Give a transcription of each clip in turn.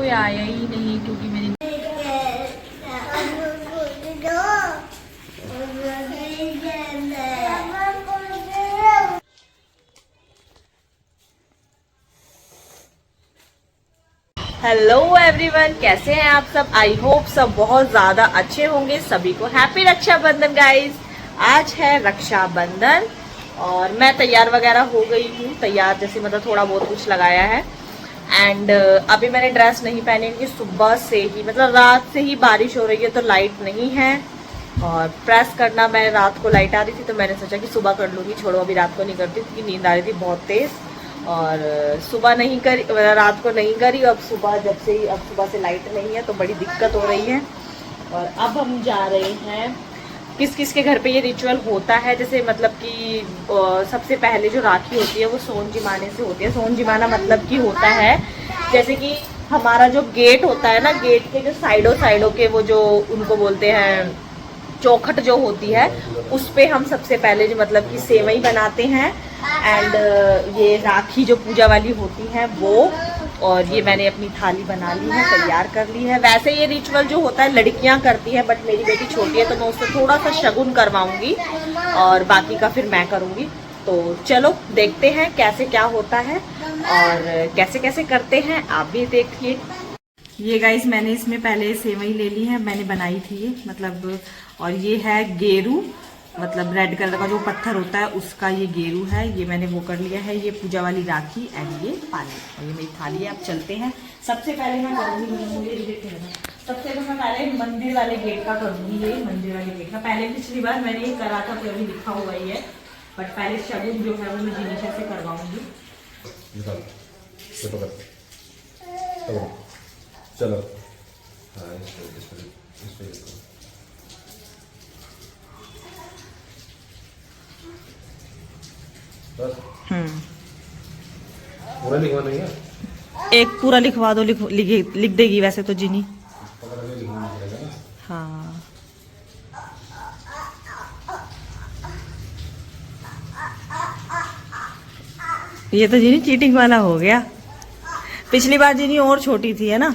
कोई आया ही नहीं क्योंकि मेरी हेलो एवरीवन, कैसे हैं आप सब। आई होप सब बहुत ज़्यादा अच्छे होंगे। सभी को हैप्पी रक्षाबंधन गाइज। आज है रक्षाबंधन और मैं तैयार वगैरह हो गई हूँ। तैयार जैसे मतलब थोड़ा बहुत कुछ लगाया है। एंड अभी मैंने ड्रेस नहीं पहनी क्योंकि सुबह से ही मतलब रात से ही बारिश हो रही है तो लाइट नहीं है। और प्रेस करना, मैं रात को लाइट आ रही थी तो मैंने सोचा कि सुबह कर लूँगी। छोड़ो, अभी रात को नहीं करती क्योंकि नींद आ रही थी बहुत तेज़। और सुबह नहीं करी, रात को नहीं करी। अब सुबह अब सुबह से लाइट नहीं है तो बड़ी दिक्कत हो रही है। और अब हम जा रहे हैं, किस किस के घर पे ये रिचुअल होता है। जैसे मतलब कि सबसे पहले जो राखी होती है वो सोन जिमाने से होती है। सोन जिमाना मतलब कि होता है जैसे कि हमारा जो गेट होता है ना, गेट के जो साइडों के वो जो उनको बोलते हैं चौखट जो होती है, उस पे हम सबसे पहले जो मतलब कि सेवई बनाते हैं। एंड ये राखी जो पूजा वाली होती है वो, और ये मैंने अपनी थाली बना ली है, तैयार कर ली है। वैसे ये रिचुअल जो होता है लड़कियां करती हैं, बट मेरी बेटी छोटी है तो मैं उससे थोड़ा सा शगुन करवाऊंगी और बाकी का फिर मैं करूंगी। तो चलो देखते हैं कैसे क्या होता है और कैसे कैसे करते हैं, आप भी देखिए। ये गाइस मैंने इसमें पहले सेवई ले ली है, मैंने बनाई थी ये मतलब। और ये है गेरू, मतलब रेड कलर का जो पत्थर होता है उसका ये गेरू है। ये मैंने वो कर लिया है। ये पूजा वाली राखी एंड ये पानी और ये मेरी थाली है। अब चलते हैं। सबसे पहले मैं करूँगी, सबसे तो मैं पहले मंदिर वाले गेट का करूँगी। ये मंदिर वाले गेट का पहले पिछली बार मैंने ये करा था तो अभी लिखा हुआ ही है, बट पहले शगुन जो है वो मैं जिनिशा से करवाऊंगी। चलो पूरा लिखवा नहीं है, एक पूरा लिखवा दो। लिख देगी वैसे तो जिनी। हाँ, ये तो जिनी चीटिंग वाला हो गया। पिछली बार जिनी और छोटी थी, है ना।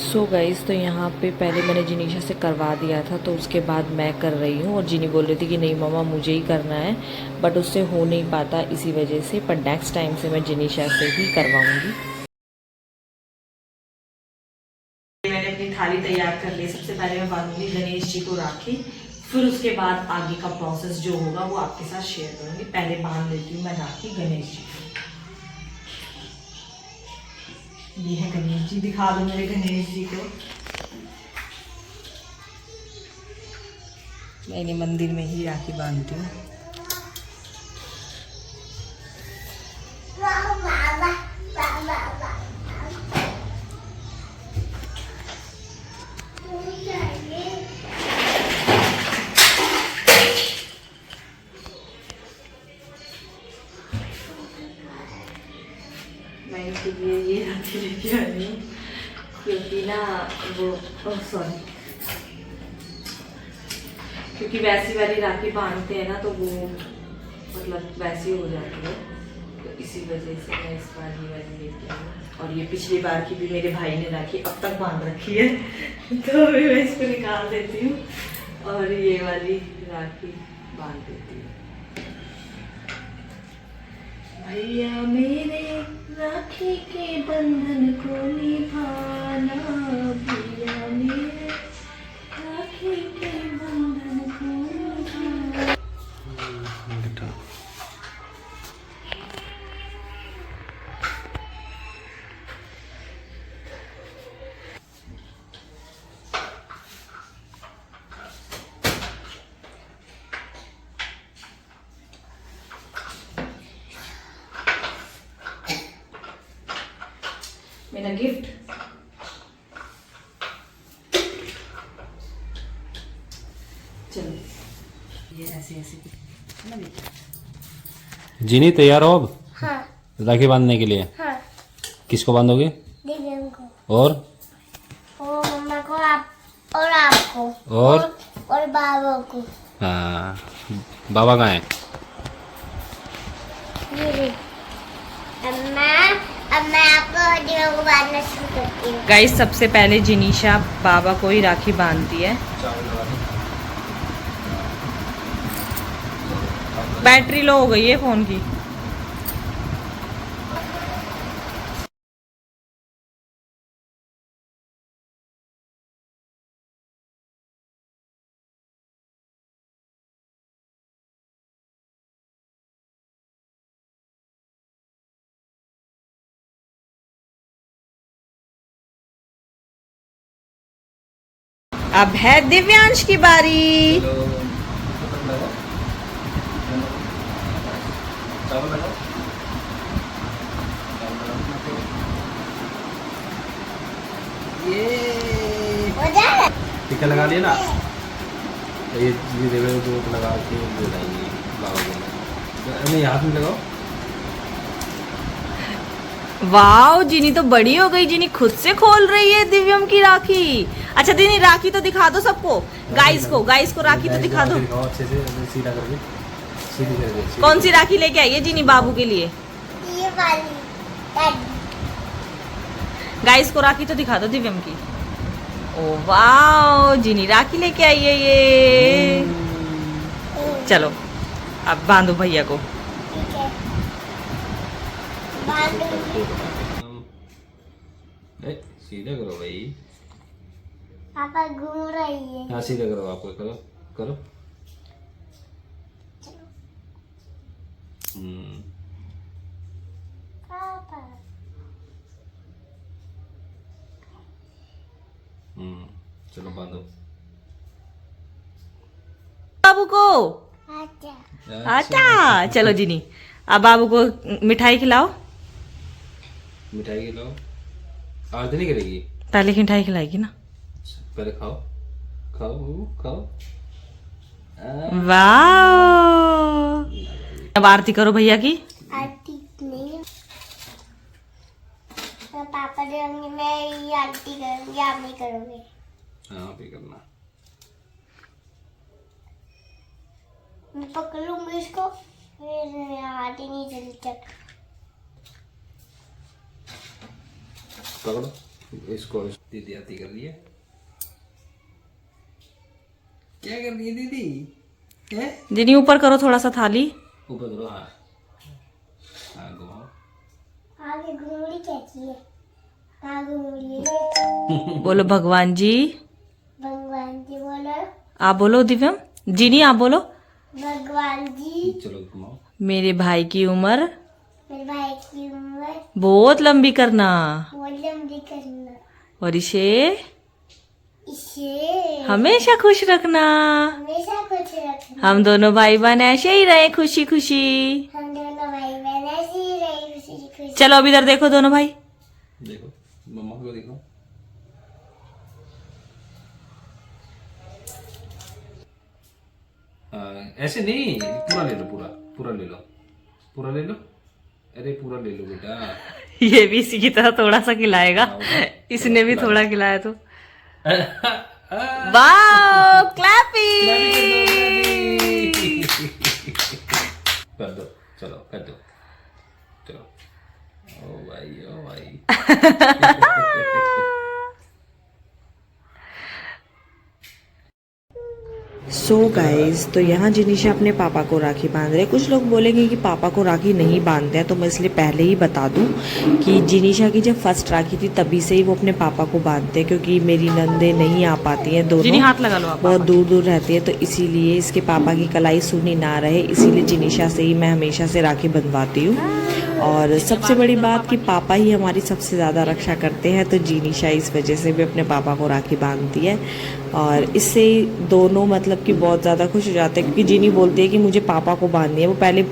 सो गाइस, तो यहाँ पे पहले मैंने जिनीशा से करवा दिया था तो उसके बाद मैं कर रही हूँ। और जिनी बोल रही थी कि नहीं मम्मा मुझे ही करना है, बट उससे हो नहीं पाता इसी वजह से। पर नेक्स्ट टाइम से मैं जिनीशा से ही करवाऊंगी। मैंने अपनी थाली तैयार कर ली। सबसे पहले मैं बांधूंगी गणेश जी को राखी, फिर उसके बाद आगे का प्रोसेस जो होगा वो आपके साथ शेयर करूंगी। पहले बांध लेती हूँ मैं राखी गणेश जी को। ये है गणेश जी, दिखा दो मेरे गणेश जी को। मैंने मंदिर में ही राखी बांधती हूँ। मैं इसके लिए ये राखी लेके आई हूँ क्योंकि ना वो सॉरी, क्योंकि वैसी वाली राखी बांधते हैं ना तो वो मतलब वैसी हो जाती है, तो इसी वजह से मैं इस बार ये वाली लेके आई हूँ। और ये पिछली बार की भी मेरे भाई ने राखी अब तक बांध रखी है तो अभी मैं इसको निकाल देती हूँ और ये वाली राखी बांध देती हूँ। भैया मेरे राखी के बंधन को निभाना, भैया मेरे राखी के बंधन को निभाना। मेरा गिफ्ट चलो, ये ऐसे ऐसे जिनी तैयार हो अब? हाँ। राखी बांधने के लिए? हाँ। किसको बांधोगे? दीदी को। और मम्मा को, आप और आपको और बाबा को। हाँ, बाबा कहाँ है? ये अब अब मैं आपको दियों को बांधना शुरू करती हूँ। गाइस सबसे पहले जिनीशा बाबा को ही राखी बांधती है। बैटरी लो हो गई है फोन की। अब है दिव्यांश की बारी। हो जाएगा। टीका लगा लिया ना, तो ये देवे जो लगा के दे देंगे बाबा को। नहीं, हाथ में लगाओ। वाओ जिनी तो बड़ी हो गई, जिनी खुद से खोल रही है दिव्यम की राखी। अच्छा दीदी राखी तो दिखा दो सबको, गाइस को राखी तो दिखा दो। दिखाओ अच्छे से, सीधा करके, सीधी करके। कौन सी राखी लेके आई है जिनी बाबू के लिए? ये वाली दादी। गाइस को राखी तो दिखा दो दिव्यम की। ओ वाओ जिनी राखी लेके आई है ये। चलो अब बांधो भैया को। ठीक है, बांध दूंगी। सीधा करो भाई। पापा घूम रही है। हाँ सीधा करो, आपको करो करो। पापा चलो बांधो बाबू को। अच्छा अच्छा चलो जिनी अब बाबू को मिठाई खिलाओ। मिठाई खिलाओ। आरती नहीं करेगी, पहले की मिठाई खिलाएगी ना। पहले खाओ खाओ खाओ। वाओ अब आरती करो भैया की। आरती नहीं है। तो पापा करेंगे, मैं ये आरती करूंगी, आप नहीं करोगे। हाँ भी करना। मैं पकड़ लूंगी इसको, फिर हाथ ही नहीं चलता। पकड़ो इसको। दीदी आरती कर रही है। क्या कर रही है दीदी? है जिनी ऊपर करो थोड़ा सा थाली। ऊपर करो। हाँ हाँ घुमाओ। आगे घुंगड़ी कैसी है? कहाँ घुंगड़ी है? बोलो भगवान जी। भगवान जी बोलो। आप बोलो दिव्यम। जिनी आप बोलो। भगवान जी चलो घुमाओ। मेरे भाई की उम्र मेरे भाई की उम्र बहुत लंबी करना बहुत लंबी करना, और इसे इसे हमेशा खुश रखना। हमेशा खुश रखना। हम दोनों भाई बहन ऐसे ही रहे खुशी खुशी। हम दोनों भाई बहन ऐसे ही रहे खुशी खुशी। चलो अब इधर देखो दोनों भाई। देखो मम्मा को देखो। ऐसे नहीं, पूरा ले लो, पूरा ले लो, पूरा ले लो। अरे पूरा ले लो बेटा। ये भी इसी की तरह थोड़ा सा खिलाएगा। इसने भी थोड़ा खिलाया तो। Wow clapping. कर दो, चलो कर दो, चलो। ओ भाई। सो गाइज तो यहाँ जिनीशा अपने पापा को राखी बांध रहे। कुछ लोग बोलेंगे कि पापा को राखी नहीं बांधते हैं, तो मैं इसलिए पहले ही बता दूं कि जिनीशा की जब फर्स्ट राखी थी तभी से ही वो अपने पापा को बांधते हैं, क्योंकि मेरी नंदे नहीं आ पाती हैं, दोनों हाथ लगा लो, बहुत दूर दूर रहती है, तो इसीलिए इसके पापा की कलाई सुनी ना रहे, इसीलिए जिनीशा से ही मैं हमेशा से राखी बंधवाती हूँ। और सबसे बड़ी बात कि पापा ही हमारी सबसे ज़्यादा रक्षा करते हैं, तो जिनीशा इस वजह से भी अपने पापा को राखी बांधती है। और इससे दोनों मतलब कि बहुत ज़्यादा खुश हो जाते हैं, क्योंकि जिनी बोलती है कि मुझे पापा को बांधनी है। वो पहले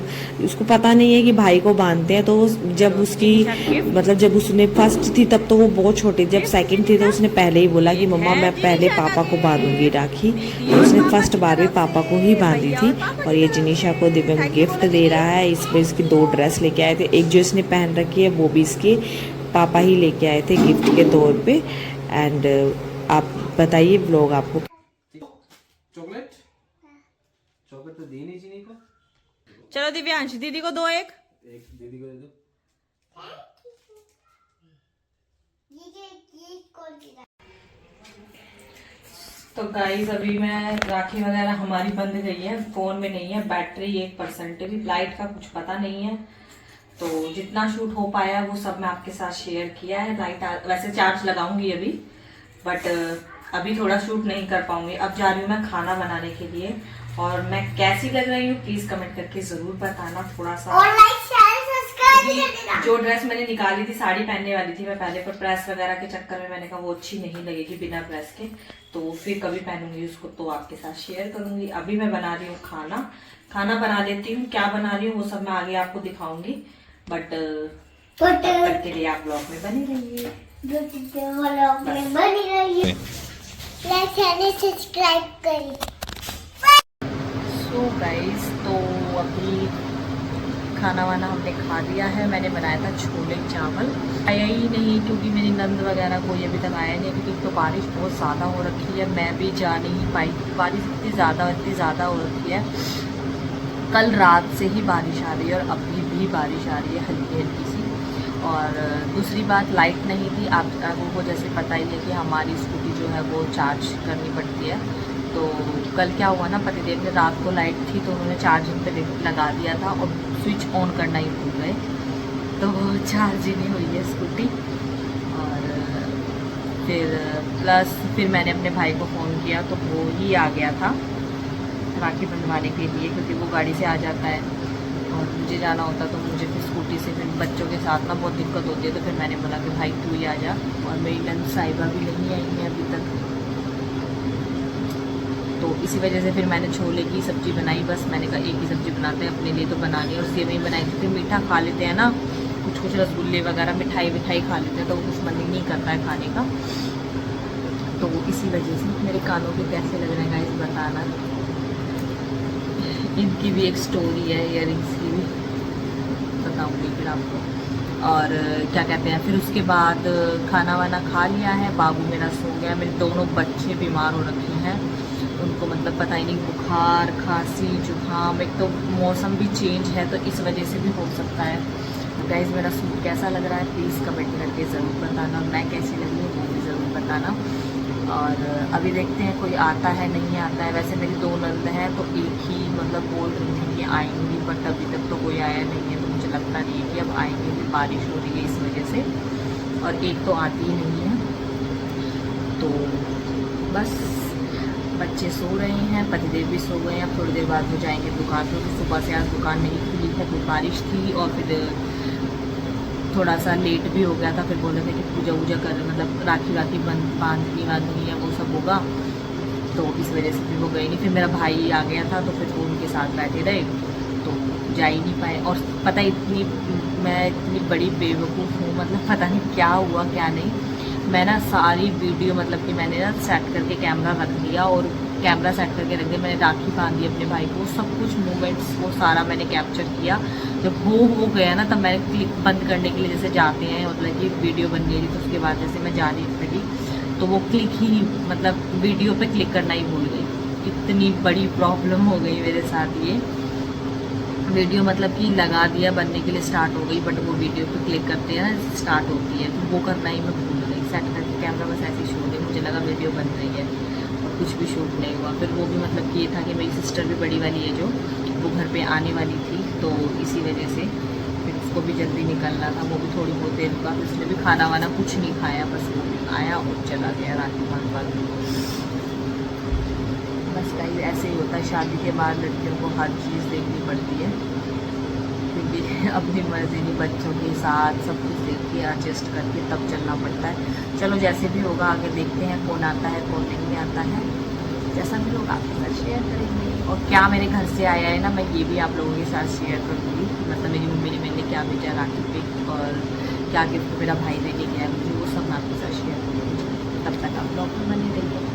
उसको पता नहीं है कि भाई को बांधते हैं, तो जब उसकी मतलब जब उसने फर्स्ट थी तब तो वो बहुत छोटी, जब सेकंड थी तो उसने पहले ही बोला कि मम्मा मैं पहले पापा को बांधूंगी राखी, तो उसने फर्स्ट बार भी पापा को ही बांधी थी। और ये जिनीशा को दिव्यम गिफ्ट दे रहा है। इसमें इसकी 2 ड्रेस लेके आए थे, एक जो इसने पहन रखी है वो भी इसके पापा ही लेके आए थे गिफ्ट के तौर पे। एंड आप बताइए व्लॉग आपको। चॉकलेट चॉकलेट तो दी नहीं चीनी को। चलो दिव्यांश दीदी को दो, एक दीदी को दे दो। ये कौन सी तो गाइस अभी मैं राखी वगैरह हमारी बंद गई है, फोन में नहीं है बैटरी 1% भी, लाइट का कुछ पता नहीं है। तो जितना शूट हो पाया वो सब मैं आपके साथ शेयर किया है। लाइट वैसे चार्ज लगाऊंगी अभी, बट अभी थोड़ा शूट नहीं कर पाऊंगी। अब जा रही हूँ मैं खाना बनाने के लिए, और मैं कैसी लग रही हूँ प्लीज कमेंट करके जरूर बताना। थोड़ा सा और लाइक शेयर सब्सक्राइब कर देना। जो ड्रेस मैंने निकाली थी, साड़ी पहनने वाली थी मैं पहले, पर प्रेस वगैरह के चक्कर में मैंने कहा वो अच्छी नहीं लगेगी बिना प्रेस के, तो फिर कभी पहनूंगी उसको तो आपके साथ शेयर करूंगी। अभी मैं बना रही हूँ खाना बना लेती हूँ। क्या बना रही हूँ वो सब मैं आगे आपको दिखाऊंगी, बट तब तक के लिए आप ब्लॉग में बनी रहिए। लाइक शेयर सब्सक्राइब करिए। सो गाइस, तो अभी खाना वाना हमने खा लिया है। मैंने बनाया था छोले चावल, आया ही नहीं क्योंकि मेरी नंद वगैरह कोई अभी तक आया नहीं, क्योंकि तो बारिश बहुत ज़्यादा हो रखी है। मैं भी जा नहीं पाई, बारिश इतनी ज़्यादा हो रखी है। कल रात से ही बारिश आ रही है और अभी भी बारिश आ रही है हल्की हल्की सी। और दूसरी बात, लाइट नहीं थी। आप लोगों को जैसे पता ही है कि हमारी स्कूटी जो है वो चार्ज करनी पड़ती है। तो कल क्या हुआ ना, पतिदेव ने रात को लाइट थी तो उन्होंने चार्जिंग पे लगा दिया था और स्विच ऑन करना ही भूल गए, तो चार्ज ही नहीं हुई है स्कूटी। और फिर मैंने अपने भाई को फ़ोन किया तो वो ही आ गया था राखी बंधवाने के लिए, क्योंकि वो गाड़ी से आ जाता है और मुझे जाना होता तो मुझे फिर स्कूटी से, फिर बच्चों के साथ ना बहुत दिक्कत होती है। तो फिर मैंने बोला कि भाई तू ही आ जा। और मेरी नंद साहिबा भी नहीं आई है अभी तक, तो इसी वजह से फिर मैंने छोले की सब्ज़ी बनाई। बस मैंने कहा एक ही सब्ज़ी बनाते हैं, अपने लिए तो बना ली। और सेवई बनाई थी, मीठा खा लेते हैं ना, कुछ रसगुल्ले वगैरह मिठाई खा लेते हैं, तो वो कुछ मन ही नहीं करता है खाने का। तो इसी वजह से मेरे कानों के कैसे लग रहे हैं गाइस बताना। इनकी भी एक स्टोरी है, इयररिंग्स की भी बताऊँगी फिर आपको। और क्या कहते हैं, फिर उसके बाद खाना वाना खा लिया है, बाबू मेरा सो गया। मेरे दोनों बच्चे बीमार हो रखे हैं, उनको मतलब पता ही नहीं, बुखार खांसी जुकाम, एक तो मौसम भी चेंज है तो इस वजह से भी हो सकता है। गाइस मेरा सूट कैसा लग रहा है प्लीज़ कमेंट करके ज़रूर बताना, मैं कैसी लगी हूँ वो भी ज़रूर बताना। और अभी देखते हैं कोई आता है नहीं आता है। वैसे मेरी 2 नंद हैं तो एक ही मतलब बोल रही थी कि आएंगी, बट अभी तक तो कोई आया नहीं है, तो मुझे लगता नहीं है कि अब आएंगे, भी बारिश हो रही है इस वजह से। और एक तो आती ही नहीं है। तो बस बच्चे सो रहे हैं, पतिदेव भी सो गए हैं। अब थोड़ी देर बाद हो जाएंगे दुकान पर, क्योंकि सुबह से आज दुकान नहीं खुली है, कोई बारिश थी और फिर थोड़ा सा लेट भी हो गया था। फिर बोल रहे थे कि पूजा वूजा कर, मतलब राखी बांधनी है वो सब होगा, तो इस वजह से फिर वो गई नहीं। फिर मेरा भाई आ गया था तो फिर वो उनके साथ बैठे रहे, तो जा ही नहीं पाए। और पता मैं इतनी बड़ी बेवकूफ़ हूँ, मतलब पता नहीं क्या हुआ क्या नहीं। मैं ना सारी वीडियो मतलब कि मैंने ना सेट करके कैमरा रख दिया, और कैमरा सेट करके रख दिया। मैंने राखी बांधी अपने भाई को, सब कुछ मूवमेंट्स वो सारा मैंने कैप्चर किया। जब हो गया ना, तब मैंने क्लिक बंद करने के लिए जैसे जाते हैं, मतलब कि वीडियो बन गई थी, तो उसके बाद जैसे मैं जाने लगी तो वो क्लिक ही मतलब वीडियो पे क्लिक करना ही भूल गई। इतनी बड़ी प्रॉब्लम हो गई मेरे साथ। ये वीडियो मतलब कि लगा दिया, बनने के लिए स्टार्ट हो गई, बट वो वीडियो पे क्लिक करते हैं ना स्टार्ट होती है, तो वो करना ही मैं भूल गई। सेट करके कैमरा बस ऐसे ही छोड़ दी, मुझे लगा वीडियो बन रही है और कुछ भी शूट नहीं हुआ। फिर वो भी मतलब कि ये था कि मेरी सिस्टर भी बड़ी वाली है जो, वो घर पे आने वाली थी, तो इसी वजह से फिर उसको भी जल्दी निकलना था। वो भी थोड़ी बहुत देर बाद, उसने भी खाना वाना कुछ नहीं खाया, बस वो भी आया और चला गया राखी बांध। बस गाइस ऐसे ही होता है, शादी के बाद लड़कियों को हर चीज़ देखनी पड़ती है, क्योंकि अपनी मर्जी नहीं, बच्चों के साथ सब कुछ देख के एडजस्ट करके तब चलना पड़ता है। चलो जैसे भी होगा आगे देखते हैं कौन आता है कौन नहीं आता है, जैसा भी होगा आपके साथ शेयर करेंगे। और क्या मेरे घर से आया है ना, मैं ये भी आप लोगों के साथ शेयर करूँगी, मतलब मेरी मम्मी ने मैंने क्या भेजा राखी पे और क्या गिफ्ट मेरा भाई देके गया मुझे, वो सब मैं आपके साथ शेयर करूँगी। तब तक आप ब्लॉग में बने रहिए।